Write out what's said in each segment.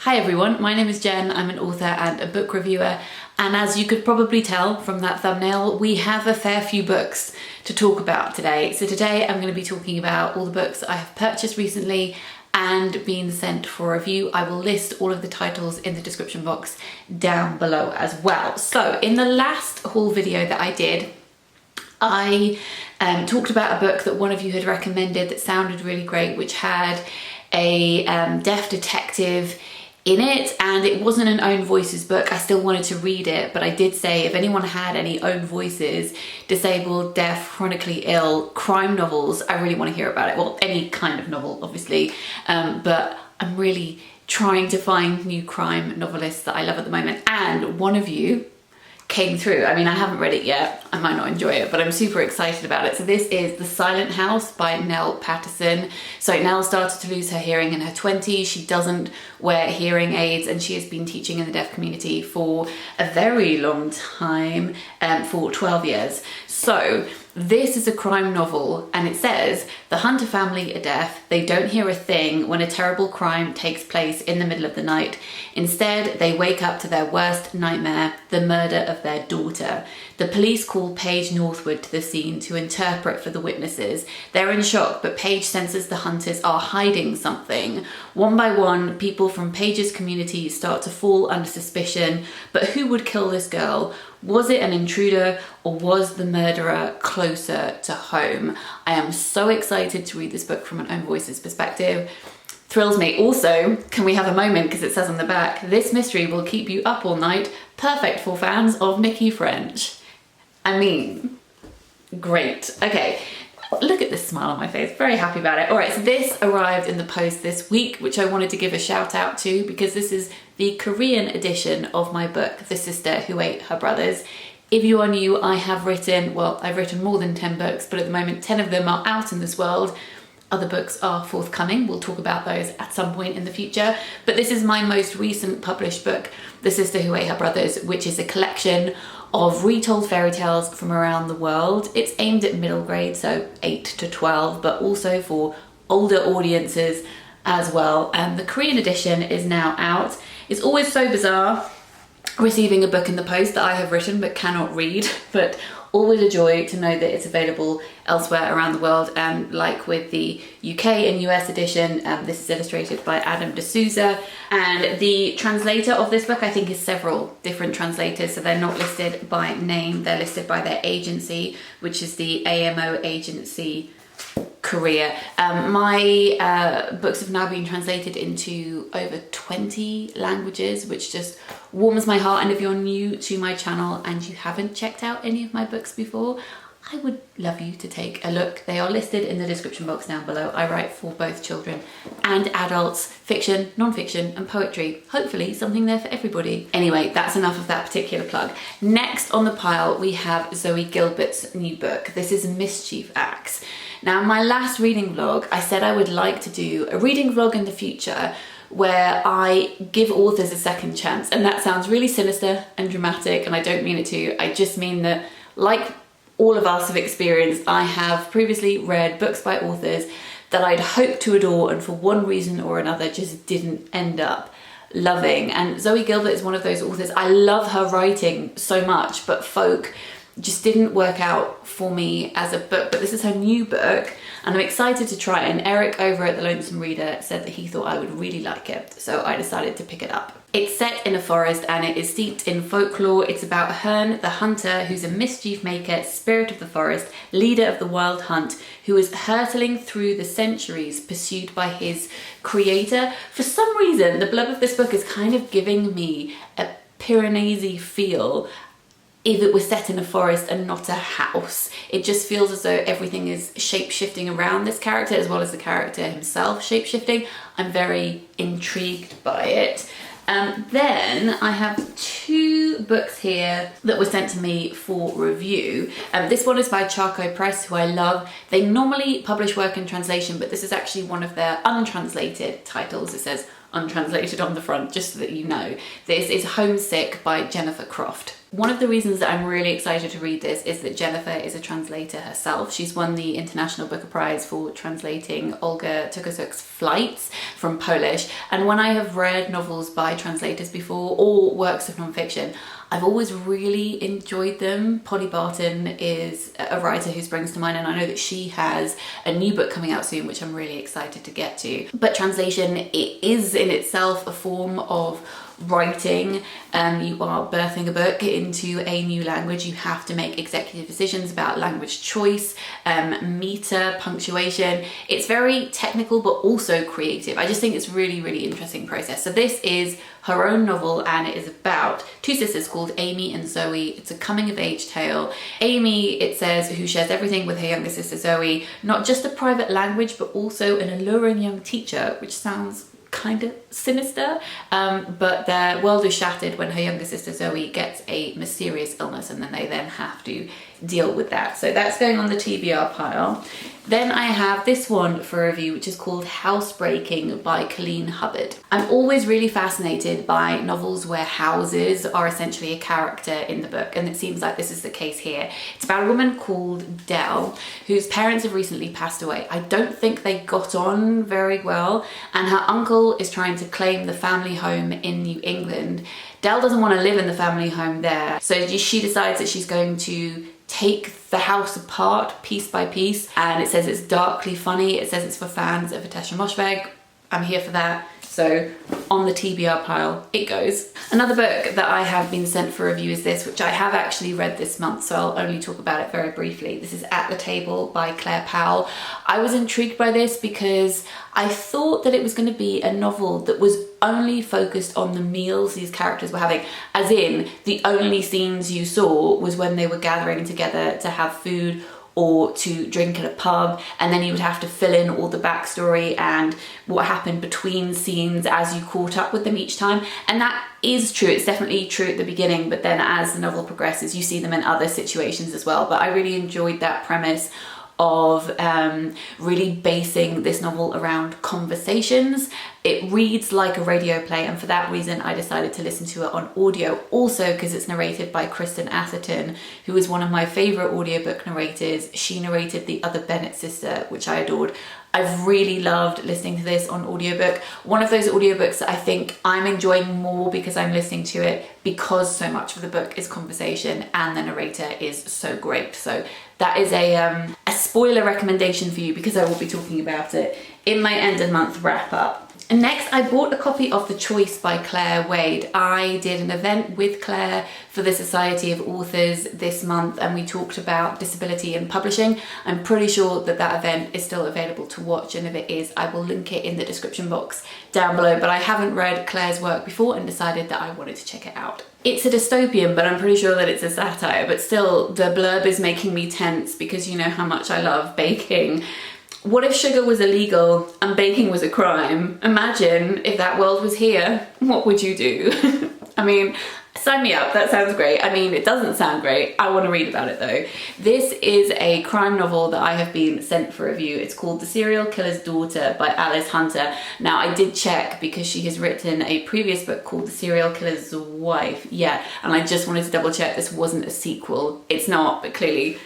Hi everyone, my name is Jen, I'm an author and a book reviewer, and as you could probably tell from that thumbnail, we have a fair few books to talk about today. So today I'm going to be talking about all the books I have purchased recently and been sent for review. I will list all of the titles in the description box down below as well. So in the last haul video that I did, I talked about a book that one of you had recommended that sounded really great, which had a deaf detective in it, and it wasn't an own voices book. I still wanted to read it, but I did say if anyone had any own voices, disabled, deaf, chronically ill, crime novels, I really want to hear about it. Well, any kind of novel, obviously, but I'm really trying to find new crime novelists that I love at the moment, and one of you came through. I mean, I haven't read it yet, I might not enjoy it, but I'm super excited about it. So this is The Silent House by Nell Paterson. So Nell started to lose her hearing in her 20s. She doesn't wear hearing aids, and she has been teaching in the deaf community for a very long time, for 12 years. So this is a crime novel, and it says the Hunter family are deaf. They don't hear a thing when a terrible crime takes place in the middle of the night. Instead, they wake up to their worst nightmare, the murder of their daughter. The police call Paige northward to the scene to interpret for the witnesses. They're in shock, but Paige senses the hunters are hiding something. One by one, people from Paige's community start to fall under suspicion. But who would kill this girl? Was it an intruder, or was the murderer closer to home? I am so excited to read this book from an own voices perspective. Thrills me. Also, can we have a moment, because it says on the back, this mystery will keep you up all night, perfect for fans of Mickey French. I mean, great. Okay, look at this smile on my face, very happy about it. All right, so this arrived in the post this week, which I wanted to give a shout out to because this is the Korean edition of my book, The Sister Who Ate Her Brothers. If you are new, I've written more than 10 books, but at the moment 10 of them are out in this world. Other books are forthcoming. We'll talk about those at some point in the future. But this is my most recent published book, The Sister Who Ate Her Brothers, which is a collection of retold fairy tales from around the world. It's aimed at middle grade, so 8 to 12, but also for older audiences as well. And the Korean edition is now out. It's always so bizarre receiving a book in the post that I have written but cannot read, but always a joy to know that it's available elsewhere around the world. And like with the UK and US edition, this is illustrated by Adam D'Souza, and the translator of this book, I think, is several different translators, so they're not listed by name, they're listed by their agency, which is the AMO Agency Korea. My books have now been translated into over 20 languages, which just warms my heart. And if you're new to my channel and you haven't checked out any of my books before, I would love you to take a look. They are listed in the description box down below. I write for both children and adults, fiction, non-fiction, and poetry. Hopefully something there for everybody. Anyway, that's enough of that particular plug. Next on the pile, we have Zoe Gilbert's new book. This is Mischief Axe. Now, in my last reading vlog, I said I would like to do a reading vlog in the future where I give authors a second chance. And that sounds really sinister and dramatic, and I don't mean it to. I just mean that, like all of us have experienced, I have previously read books by authors that I'd hoped to adore and for one reason or another just didn't end up loving. And Zoe Gilbert is one of those authors. I love her writing so much, but Folk just didn't work out for me as a book. But this is her new book, and I'm excited to try it. And Eric over at The Lonesome Reader said that he thought I would really like it, so I decided to pick it up. It's set in a forest and it is steeped in folklore. It's about Hernan the hunter, who's a mischief maker, spirit of the forest, leader of the wild hunt, who is hurtling through the centuries pursued by his creator. For some reason, the blurb of this book is kind of giving me a Piranesi feel. If it was set in a forest and not a house, it just feels as though everything is shape-shifting around this character, as well as the character himself shape-shifting. I'm very intrigued by it. Then I have two books here that were sent to me for review. This one is by Charco Press, who I love. They normally publish work in translation, but this is actually one of their untranslated titles. It says untranslated on the front, just so that you know. This is Homesick by Jennifer Croft. One of the reasons that I'm really excited to read this is that Jennifer is a translator herself. She's won the International Booker Prize for translating Olga Tokarczuk's Flights from Polish. And when I have read novels by translators before, or works of nonfiction, I've always really enjoyed them. Polly Barton is a writer who springs to mind, and I know that she has a new book coming out soon, which I'm really excited to get to. But translation, it is in itself a form of writing. You are birthing a book into a new language. You have to make executive decisions about language choice, meter, punctuation. It's very technical but also creative. I just think it's really, really interesting process. So this is her own novel, and it is about two sisters called Amy and Zoe. It's a coming of age tale. Amy, it says, who shares everything with her younger sister Zoe, not just a private language but also an alluring young teacher, which sounds kind of sinister, but their world is shattered when her younger sister Zoe gets a mysterious illness, and then they have to deal with that. So that's going on the TBR pile. Then I have this one for review, which is called Housebreaking by Colleen Hubbard. I'm always really fascinated by novels where houses are essentially a character in the book, and it seems like this is the case here. It's about a woman called Nell, whose parents have recently passed away. I don't think they got on very well, and her uncle is trying to claim the family home in New England. Nell doesn't want to live in the family home there, so she decides that she's going to take the house apart piece by piece, and it says it's darkly funny. It says it's for fans of Atesha Moshfegh. I'm here for that. So on the TBR pile it goes. Another book that I have been sent for review is this, which I have actually read this month, so I'll only talk about it very briefly. This is At the Table by Claire Powell. I was intrigued by this because I thought that it was going to be a novel that was only focused on the meals these characters were having, as in the only scenes you saw was when they were gathering together to have food or to drink at a pub, and then you would have to fill in all the backstory and what happened between scenes as you caught up with them each time. And that is true, it's definitely true at the beginning, but then as the novel progresses you see them in other situations as well. But I really enjoyed that premise of really basing this novel around conversations. It reads like a radio play, and for that reason I decided to listen to it on audio, also because it's narrated by Kristen Atherton, who is one of my favourite audiobook narrators. She narrated The Other Bennett Sister, which I adored. I've really loved listening to this on audiobook. One of those audiobooks that I think I'm enjoying more because I'm listening to it because so much of the book is conversation and the narrator is so great. So that is a spoiler recommendation for you because I will be talking about it in my end of month wrap up. And next, I bought a copy of The Choice by Claire Wade. I did an event with Claire for the Society of Authors this month, and we talked about disability in publishing. I'm pretty sure that that event is still available to watch, and if it is, I will link it in the description box down below. But I haven't read Claire's work before and decided that I wanted to check it out. It's a dystopian, but I'm pretty sure that it's a satire, but still the blurb is making me tense because you know how much I love baking. What if sugar was illegal and baking was a crime? Imagine if that world was here. What would you do? I mean, sign me up, that sounds great. I mean, it doesn't sound great. I want to read about it though. This is a crime novel that I have been sent for review. It's called The Serial Killer's Daughter by Alice Hunter. Now, I did check because she has written a previous book called The Serial Killer's Wife. Yeah, and I just wanted to double check this wasn't a sequel. It's not, but clearly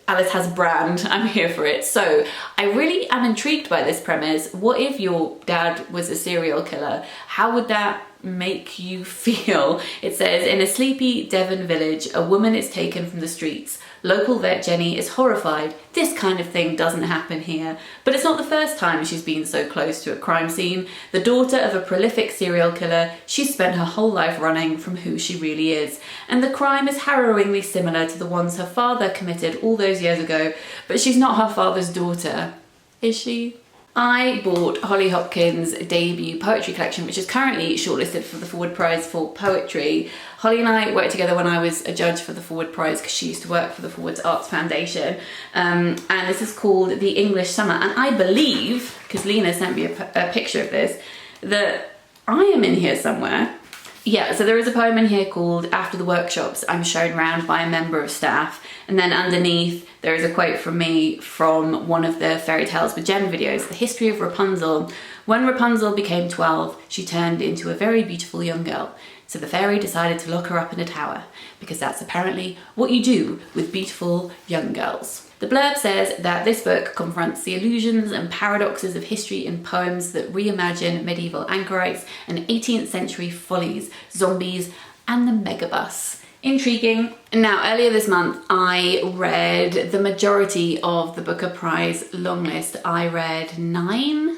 Alice has a brand. I'm here for it. So I really am intrigued by this premise. What if your dad was a serial killer? How would that make you feel? It says, in a sleepy Devon village, a woman is taken from the streets. Local vet Jenny is horrified. This kind of thing doesn't happen here. But it's not the first time she's been so close to a crime scene. The daughter of a prolific serial killer, she's spent her whole life running from who she really is. And the crime is harrowingly similar to the ones her father committed all those years ago, but she's not her father's daughter, is she? I bought Holly Hopkins' debut poetry collection, which is currently shortlisted for the Forward Prize for Poetry. Holly and I worked together when I was a judge for the Forward Prize because she used to work for the Forwards Arts Foundation. And this is called The English Summer. And I believe, because Lena sent me a picture of this, that I am in here somewhere. Yeah, so there is a poem in here called After the Workshops, I'm shown round by a member of staff. And then underneath there is a quote from me from one of the Fairy Tales with Jen videos, The History of Rapunzel, When Rapunzel became 12, she turned into a very beautiful young girl. So the fairy decided to lock her up in a tower, because that's apparently what you do with beautiful young girls. The blurb says that this book confronts the illusions and paradoxes of history in poems that reimagine medieval anchorites and 18th century follies, zombies, and the megabus. Intriguing. Now, earlier this month, I read the majority of the Booker Prize longlist. I read 9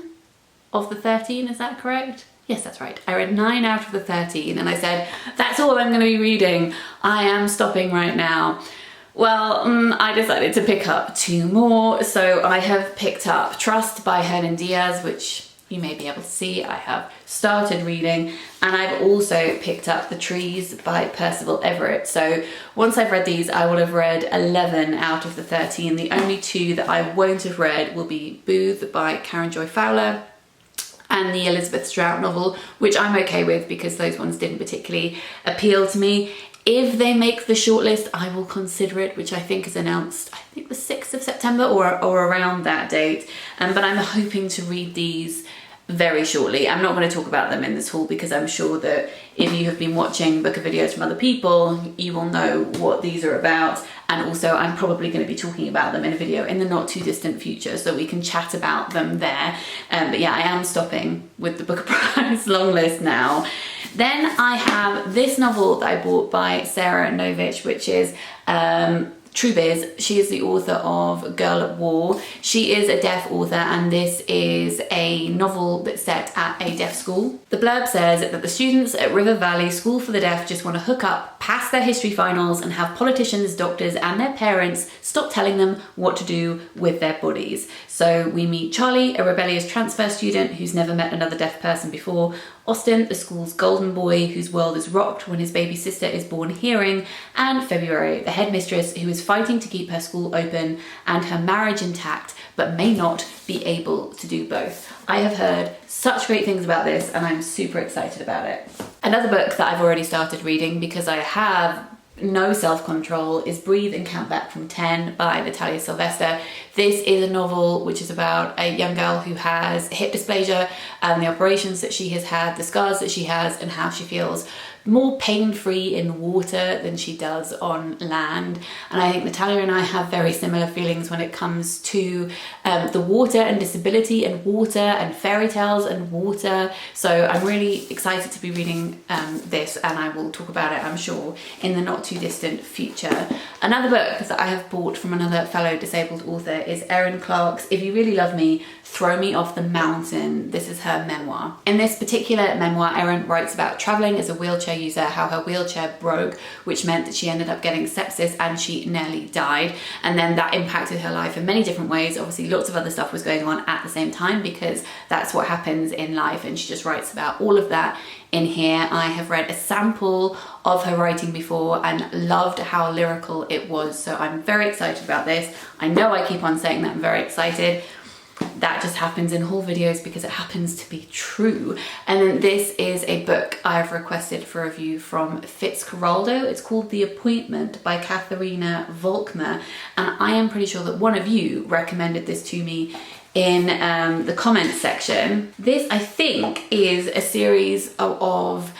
of the 13, is that correct? Yes, that's right. I read 9 out of the 13 and I said, that's all I'm going to be reading. I am stopping right now. Well, I decided to pick up 2 more. So I have picked up Trust by Hernan Diaz, which you may be able to see I have started reading, and I've also picked up The Trees by Percival Everett. So once I've read these, I will have read 11 out of the 13. The only 2 that I won't have read will be Booth by Karen Joy Fowler and the Elizabeth Strout novel, which I'm okay with because those ones didn't particularly appeal to me. If they make the shortlist, I will consider it, which I think is announced, I think the 6th of September or around that date. But I'm hoping to read these very shortly. I'm not going to talk about them in this haul because I'm sure that if you have been watching Booker videos from other people, you will know what these are about. And also I'm probably going to be talking about them in a video in the not too distant future so we can chat about them there. But yeah, I am stopping with the Booker Prize long list now. Then I have this novel that I bought by Sara Novic, which is True Biz. She is the author of Girl at War. She is a deaf author, and this is a novel that's set at a deaf school. The blurb says that the students at River Valley School for the Deaf just want to hook up, pass their history finals, and have politicians, doctors, and their parents stop telling them what to do with their bodies. So we meet Charlie, a rebellious transfer student who's never met another deaf person before, Austin, the school's golden boy whose world is rocked when his baby sister is born hearing, and February, the headmistress who is fighting to keep her school open and her marriage intact, but may not be able to do both. I have heard such great things about this and I'm super excited about it. Another book that I've already started reading because I have no self-control is Breathe and Count Back from 10 by Natalia Sylvester. This is a novel which is about a young girl who has hip dysplasia and the operations that she has had, the scars that she has, and how she feels more pain-free in water than she does on land. And I think Natalia and I have very similar feelings when it comes to the water and disability and water and fairy tales and water. So I'm really excited to be reading this, and I will talk about it, I'm sure, in the not too distant future. Another book that I have bought from another fellow disabled author is Erin Clark's If You Really Love Me, Throw Me Off the Mountain. This is her memoir. In this particular memoir, Erin writes about traveling as a wheelchair user, how her wheelchair broke, which meant that she ended up getting sepsis and she nearly died. And then that impacted her life in many different ways. Obviously, lots of other stuff was going on at the same time because that's what happens in life. And she just writes about all of that in here. I have read a sample of her writing before and loved how lyrical it was. So I'm very excited about this. I know I keep on saying that I'm very excited. That just happens in haul videos because it happens to be true. And then this is a book I've requested for review from Fitzcarraldo. It's called The Appointment by Katharina Volckmer. And I am pretty sure that one of you recommended this to me in the comments section. This, I think, is a series of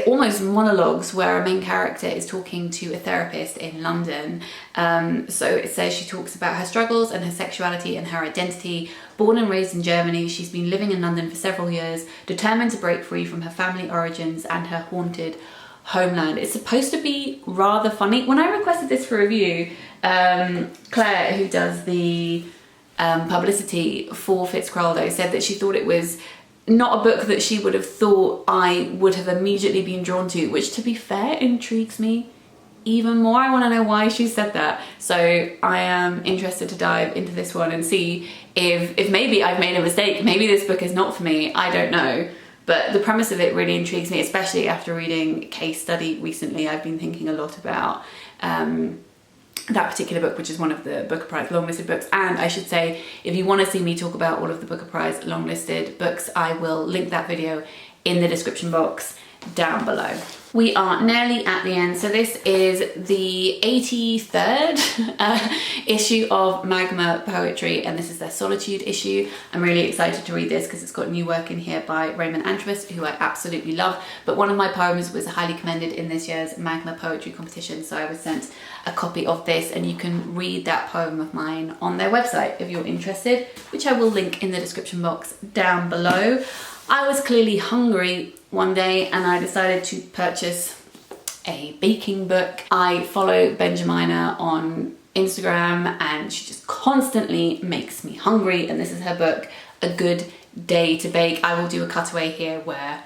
almost monologues where a main character is talking to a therapist in London. So it says she talks about her struggles and her sexuality and her identity. Born and raised in Germany, she's been living in London for several years, determined to break free from her family origins and her haunted homeland. It's supposed to be rather funny. When I requested this for review, Claire, who does the publicity for Fitzcarraldo, said that she thought it was not a book that she would have thought I would have immediately been drawn to, which, to be fair, intrigues me even more. I want to know why she said that. So I am interested to dive into this one and see if maybe I've made a mistake. Maybe this book is not for me. I don't know. But the premise of it really intrigues me, especially after reading Case Study recently. I've been thinking a lot about that particular book, which is one of the Booker Prize longlisted books. And I should say, if you want to see me talk about all of the Booker Prize longlisted books, I will link that video in the description box down below. We are nearly at the end. So this is the 83rd issue of Magma Poetry, and this is their Solitude issue. I'm really excited to read this because it's got new work in here by Raymond Antibus, who I absolutely love. But one of my poems was highly commended in this year's Magma Poetry competition, so I was sent a copy of this, and you can read that poem of mine on their website if you're interested, which I will link in the description box down below. I was clearly hungry one day and I decided to purchase a baking book. I follow Benjamina on Instagram and she just constantly makes me hungry, and this is her book, A Good Day to Bake. I will do a cutaway here where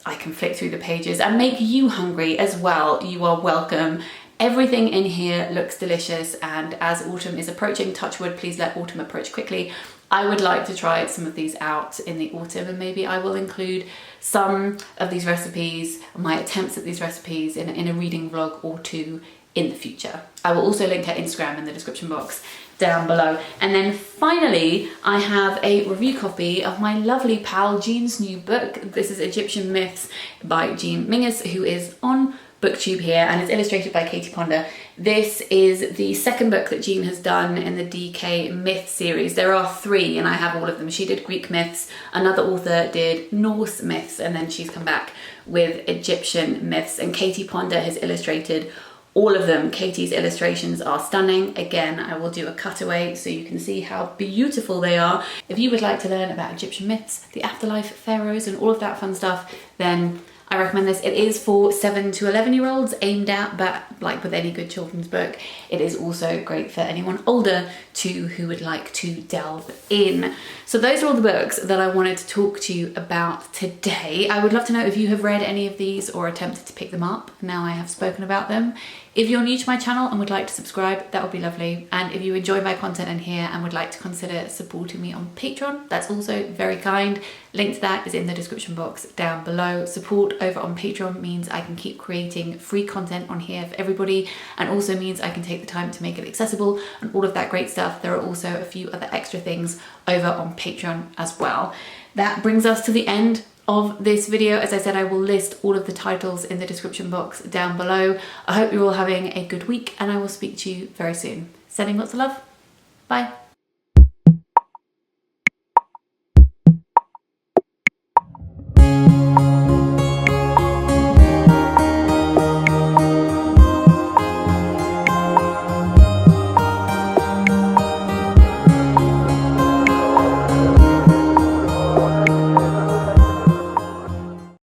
I can flick through the pages and make you hungry as well. You are welcome. Everything in here looks delicious, and as autumn is approaching, touch wood, please let autumn approach quickly. I would like to try some of these out in the autumn, and maybe I will include some of these recipes, my attempts at these recipes in a reading vlog or two in the future. I will also link her Instagram in the description box down below. And then finally, I have a review copy of my lovely pal Jean's new book. This is Egyptian Myths by Jean Mingus, who is on BookTube here, and it's illustrated by Katie Ponder. This is the second book that Jean has done in the DK Myth series. There are 3 and I have all of them. She did Greek myths, another author did Norse myths, and then she's come back with Egyptian myths, and Katie Ponder has illustrated all of them. Katie's illustrations are stunning. Again, I will do a cutaway so you can see how beautiful they are. If you would like to learn about Egyptian myths, the afterlife, pharaohs, and all of that fun stuff, then I recommend this. It is for 7 to 11-year-olds aimed at, but like with any good children's book, it is also great for anyone older too who would like to delve in. So those are all the books that I wanted to talk to you about today. I would love to know if you have read any of these or attempted to pick them up now I have spoken about them. If you're new to my channel and would like to subscribe, that would be lovely. And if you enjoy my content in here and would like to consider supporting me on Patreon, that's also very kind. Link to that is in the description box down below. Support over on Patreon means I can keep creating free content on here for everybody, and also means I can take the time to make it accessible and all of that great stuff. There are also a few other extra things over on Patreon as well. That brings us to the end of this video. As I said, I will list all of the titles in the description box down below. I hope you're all having a good week, and I will speak to you very soon. Sending lots of love. Bye.